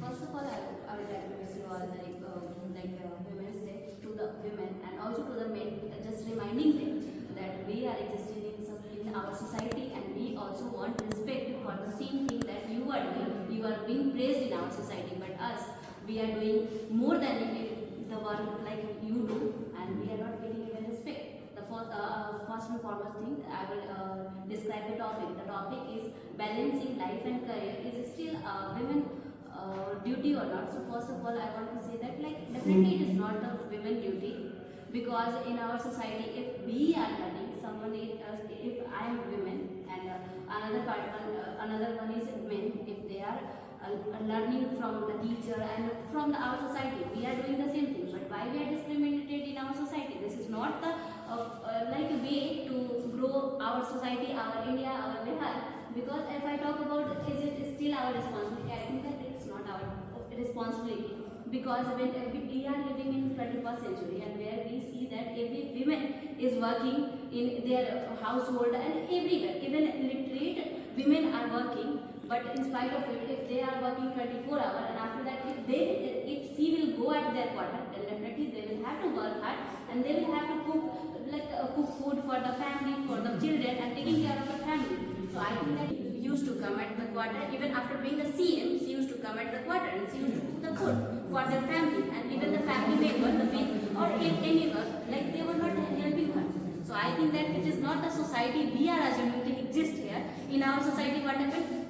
First of all, I would like to wish you all Women's Day to the women and also to the men, just reminding them that we are existing in our society and we also want respect for the same thing that you are doing. You are being praised in our society, but us, we are doing more than the work like you do, and we are not getting even respect. The first and foremost thing, I will describe the topic. The topic is balancing life and career. Is still women duty or not? So first of all, I want to say that definitely it is not a women duty, because in our society, if we are learning, someone is, if I am women and another one is men, if they are learning from the teacher and from our society, we are doing the same thing. But why we are discriminated in our society? This is not the way to grow our society, our India, our Bihar. Because if I talk about, is it still our responsibility? I think that it's not our responsibility, because when we are living in 21st century and where we see that every woman is working in their household and everywhere, even literate women are working. But in spite of it, if they are working 24 hours, and after that, if she will go at their quarter, then definitely they will have to work hard and they will have to cook food for the family, for the children, and taking care of the family. So I think that she used to come at the quarter, even after being the CM, she used to come at the quarter and she used to cook the food for their family, and even the family member, the men or anyone, they were not helping her. So I think that it is not the society we are assuming to exist here. In our society, what happened?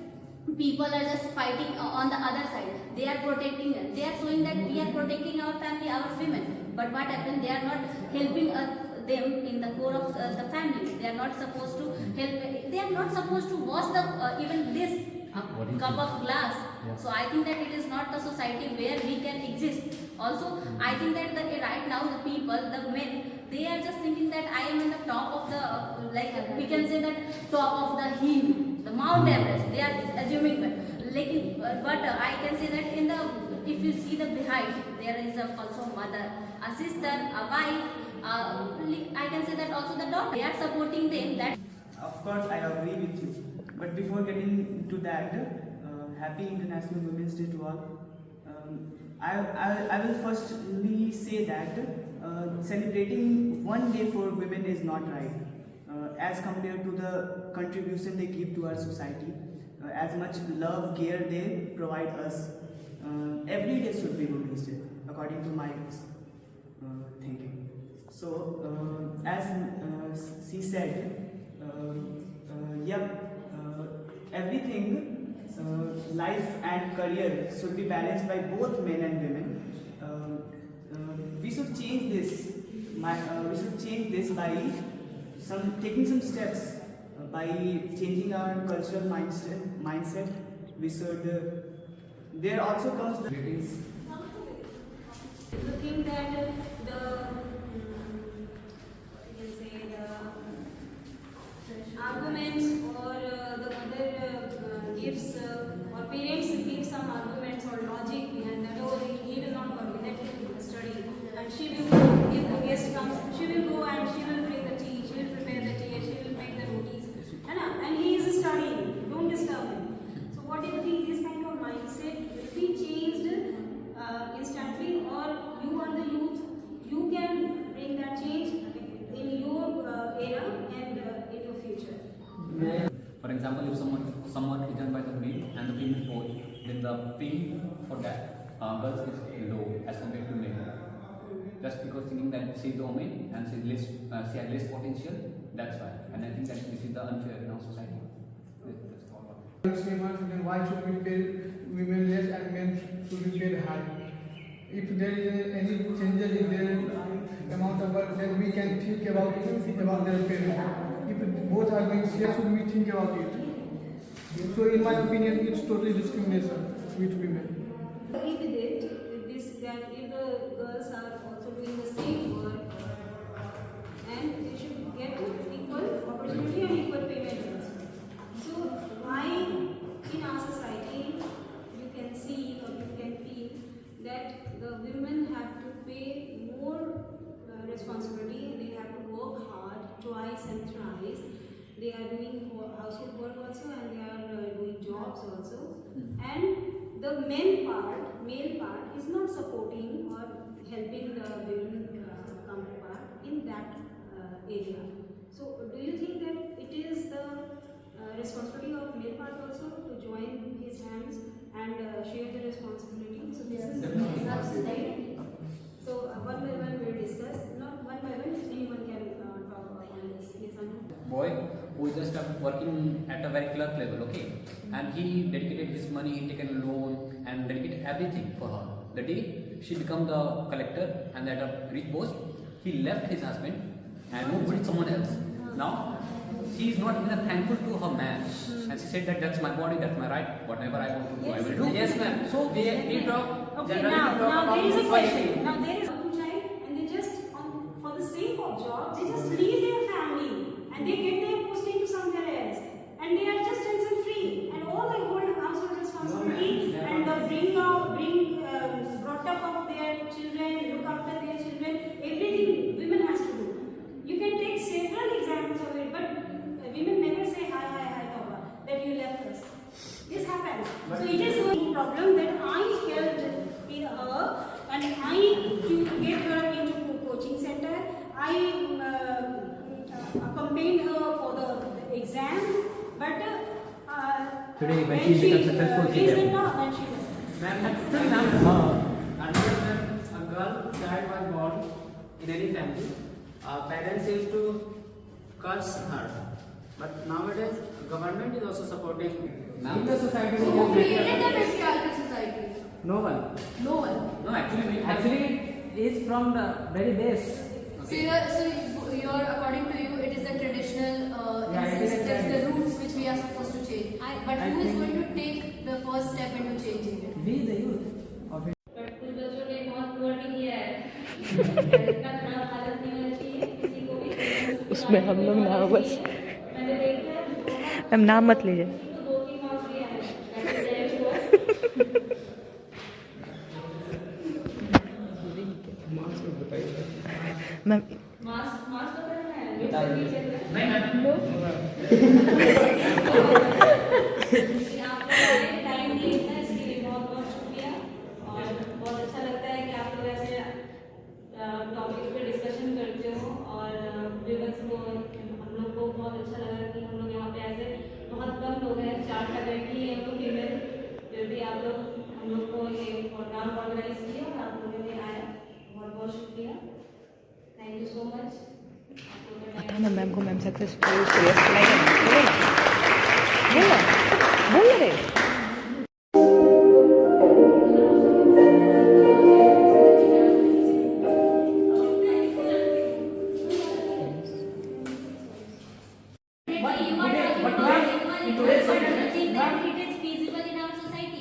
People are just fighting on the other side. They are protecting us. They are showing that we are protecting our family, our women. But what happened? They are not helping them in the core of the family. They are not supposed to help. They are not supposed to wash the even this cup of glass. Yeah. So I think that it is not the society where we can exist. Also, I think that right now the people, the men, they are just thinking that I am in the top of the we can say that top of the hill, the Mount Everest. They are assuming that. But I can say that if you see the behind, there is also a mother, a sister, a wife. I can say that also the daughter. They are supporting them. That. Of course, I agree with you. But before getting to that, happy International Women's Day to all. I will firstly say that celebrating one day for women is not right, as compared to the contribution they give to our society, as much love, care they provide us. Every day should be Women's Day, according to my thinking. So, as she said, everything, life and career should be balanced by both men and women. We should change this. We should change this by taking some steps, by changing our cultural mindset. We should. There also comes the. Looking that the arguments or the mother gives or parents give some arguments or logic behind that. Oh, he will not work, let him study, and she will, if the guest comes, she will go and she will bring the tea, she will prepare the tea, and she will make the rotis, and he is studying. Don't disturb him. So what do you think? This kind of mindset will be changed instantly, or you are the youth, you can bring that change in your era and in your future. For example, if someone is done by the male and the female both, then the pay for that girls is low as compared to men. Just because thinking that she is a woman and she has less potential, that's why. And I think that this is the unfair in our society. That's all. Then why should we pay women less and men should be paid high? If there is any changes in their amount of work, then we can think about their payment. If both are going share, should we think about it? So in my opinion, it's totally discrimination with women. Agree with it, with this, that if the girls are also doing the same work, and they should get equal opportunity and equal payment. So why in our society you can see or you can feel that the women have to pay more responsibility, they have to work hard twice and thrice. They are doing household work also, and they are doing jobs also, and the male part is not supporting or helping the women counterpart in that area. So do you think that it is the responsibility of male part also to join his hands and share the responsibility? So this is Absolutely. so one by one we'll discuss. Not one by one, anyone can talk on this. Yes, Anu? Boy who is just working at a very clerk level, okay, and he dedicated his money, he taken a loan and dedicated everything for her. The day she become the collector and at a rich post, he left his husband and moved with someone else. Now she is not even thankful to her man, and she said that that's my body, that's my right, whatever I want to do, I will do. Yes, ma'am. So We talk. Okay, Generally, now, we talk now about there is a equality. question. Now there is a child, and they just for the sake of job, they just leave their family and they get their posting to somewhere else, and they are just tension free, and all they hold household responsibility and the brought up of their children, look after their children, everything women has to do. You can take several examples of it, but women never say hi, Baba, that you left us. This happens. So it is a problem that I helped her and I get her into coaching center. I accompanied her for the exams, but Today, when when she she becomes successful, she raised left. it up and she left. Ma'am, until a girl child was born in any family, parents used to curse her. But nowadays, government is also supporting. In the society, So we who have created the patriarchal society? no one. No one. No, actually, Actually, is from the very base. So you're according to you, it is the traditional Yeah, it is incense, exactly. the roots which we are supposed to change. But I who is think- going to take the first step into changing it? We the youth of it. But कुछ बच्चों ने बहुत poor भी किया है इतना खराब हालत नहीं होनी चाहिए किसी को भी उसमें हम लोग ना बस मैंने देखा है बहुत मैम नाम मत लीजिए तो 2-3 मार्क्स दिया है that is very good ma'am marks marks तो करना है बता दीजिए आपको टाइम दिया था इसके लिए बहुत बहुत शुक्रिया और बहुत अच्छा लगता है कि आप लोग ऐसे टॉपिक पे डिस्कशन करते हो और विमेंस को हम लोग को बहुत अच्छा लगा कि हम लोग यहाँ पे ऐसे बहुत कम लोग हैं 4 फैकल्टी हैं तो फीमेल फिर भी आप लोग हम लोग को ये प्रोग्राम ऑर्गेनाइज किया और आप लोगों ने आया बहुत बहुत शुक्रिया थैंक यू सो मच बताना मैम को मैम सक्सेसफुल बोलो ना बोल रहे You are talking about equality, but do you think that it is feasible in our society?